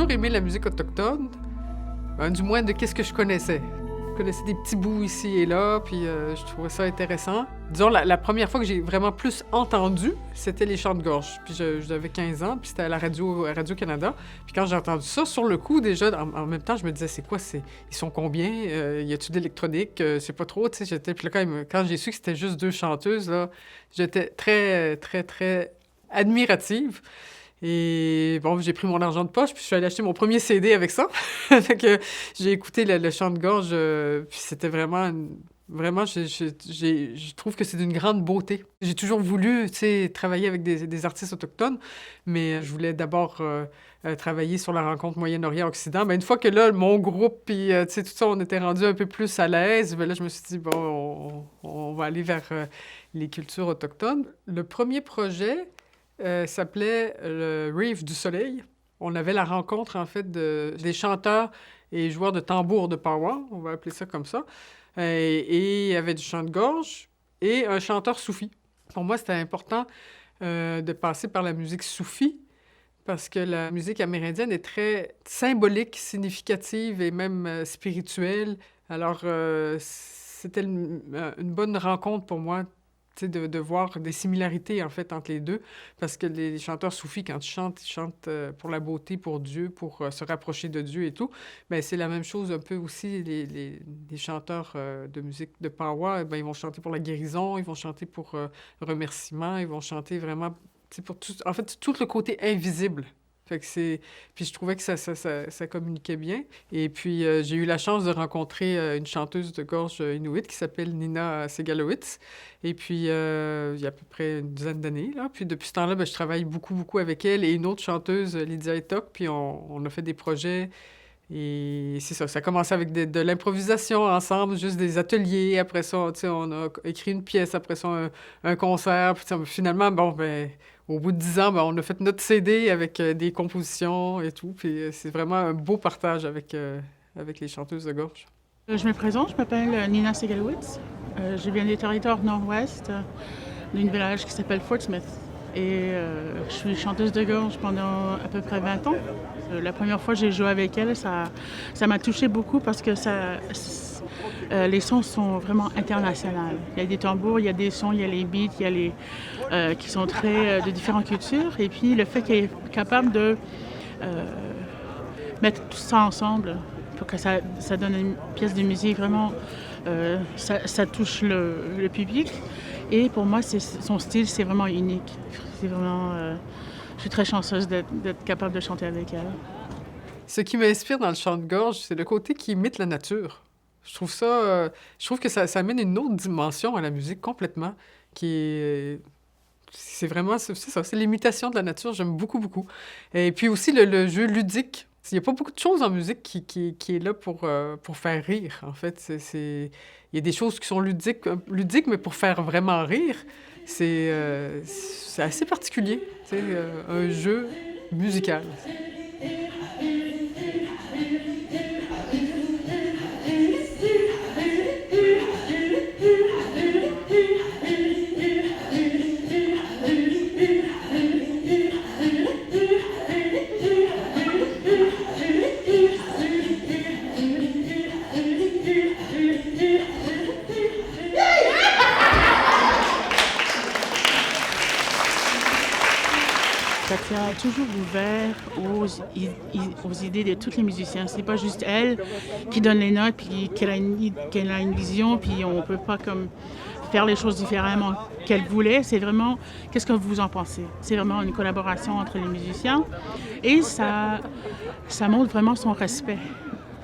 toujours aimé la musique autochtone, du moins de qu'est-ce que je connaissais. Je connaissais des petits bouts ici et là, puis je trouvais ça intéressant. Disons, la première fois que j'ai vraiment plus entendu, c'était les chants de gorge. Puis j'avais 15 ans, puis c'était à Radio-Canada. Puis quand j'ai entendu ça, sur le coup, déjà, en même temps, je me disais, c'est quoi, ils sont combien? Y a-tu d'électronique? C'est pas trop, tu sais, Puis là, quand j'ai su que c'était juste 2 chanteuses, là, j'étais très, très, très admirative. Et bon, j'ai pris mon argent de poche, puis je suis allée acheter mon premier CD avec ça. Fait que j'ai écouté le chant de gorge, puis c'était vraiment... Vraiment, je trouve que c'est d'une grande beauté. J'ai toujours voulu, tu sais, travailler avec des artistes autochtones, mais je voulais d'abord travailler sur la rencontre Moyen-Orient-Occident. Mais une fois que là, mon groupe, puis tu sais, tout ça, on était rendu un peu plus à l'aise, ben là, je me suis dit, bon, on va aller vers les cultures autochtones. Le premier projet... s'appelait le Reef du Soleil. On avait la rencontre, en fait, des chanteurs et joueurs de tambour de powwow, on va appeler ça comme ça. Et il y avait du chant de gorge et un chanteur soufi. Pour moi, c'était important de passer par la musique soufi parce que la musique amérindienne est très symbolique, significative et même spirituelle. Alors, c'était une bonne rencontre pour moi, de voir des similarités, en fait, entre les deux. Parce que les chanteurs soufis, quand ils chantent pour la beauté, pour Dieu, pour se rapprocher de Dieu et tout. Bien, c'est la même chose un peu aussi, les chanteurs de musique de powwow, bien, ils vont chanter pour la guérison, ils vont chanter pour le remerciement, ils vont chanter vraiment, pour tout, en fait, tout le côté invisible. Fait que puis je trouvais que ça communiquait bien. Et puis, j'ai eu la chance de rencontrer une chanteuse de gorge inuit qui s'appelle Nina Segalowitz. Et puis, il y a à peu près une dizaine d'années, là. Puis depuis ce temps-là, ben, je travaille beaucoup, beaucoup avec elle et une autre chanteuse, Lydia Etok. Puis on a fait des projets. Et c'est ça, ça a commencé avec de l'improvisation ensemble, juste des ateliers. Après ça, tu sais, on a écrit une pièce. Après ça, un concert. Puis finalement, bon, ben... Au bout de 10 ans, ben, on a fait notre CD avec des compositions et tout. Puis c'est vraiment un beau partage avec les chanteuses de gorge. Je me présente, je m'appelle Nina Segalowitz. Je viens des territoires nord-ouest, d'un village qui s'appelle Fort Smith. Et je suis chanteuse de gorge pendant à peu près 20 ans. La première fois que j'ai joué avec elle, ça m'a touchée beaucoup parce que les sons sont vraiment internationaux. Il y a des tambours, il y a des sons, il y a les beats, il y a les qui sont très de différentes cultures. Et puis le fait qu'elle est capable de mettre tout ça ensemble pour que ça donne une pièce de musique vraiment, ça touche le public. Et pour moi, son style, c'est vraiment unique. C'est vraiment, je suis très chanceuse d'être capable de chanter avec elle. Ce qui m'inspire dans le chant de gorge, c'est le côté qui imite la nature. Je trouve que ça amène une autre dimension à la musique complètement, c'est vraiment, c'est ça, c'est l'imitation de la nature, j'aime beaucoup, beaucoup. Et puis aussi le jeu ludique. Il n'y a pas beaucoup de choses en musique qui est là pour faire rire, en fait. Il y a des choses qui sont ludiques, mais pour faire vraiment rire, c'est assez particulier, un jeu musical. Ça a toujours ouvert aux idées de tous les musiciens. C'est pas juste elle qui donne les notes, puis qu'elle a une vision, puis on peut pas comme faire les choses différemment qu'elle voulait. C'est vraiment, qu'est-ce que vous en pensez? C'est vraiment une collaboration entre les musiciens et ça montre vraiment son respect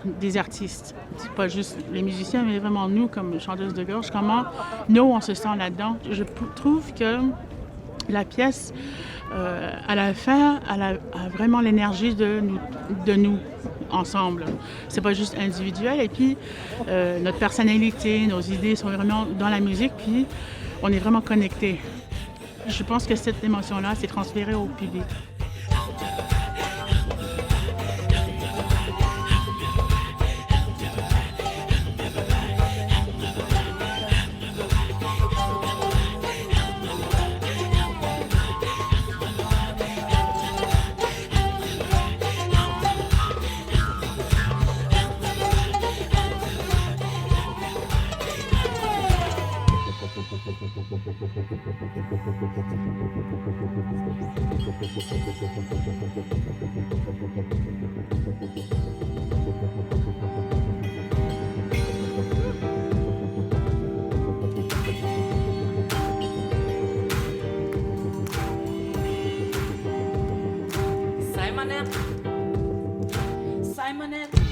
des artistes. C'est pas juste les musiciens, mais vraiment nous, comme chanteuses de gorge, comment nous, on se sent là-dedans. Je trouve que la pièce, à la fin, elle a vraiment l'énergie de nous ensemble. C'est pas juste individuel. Et puis, notre personnalité, nos idées sont vraiment dans la musique, puis on est vraiment connectés. Je pense que cette émotion-là s'est transférée au public. Reminisce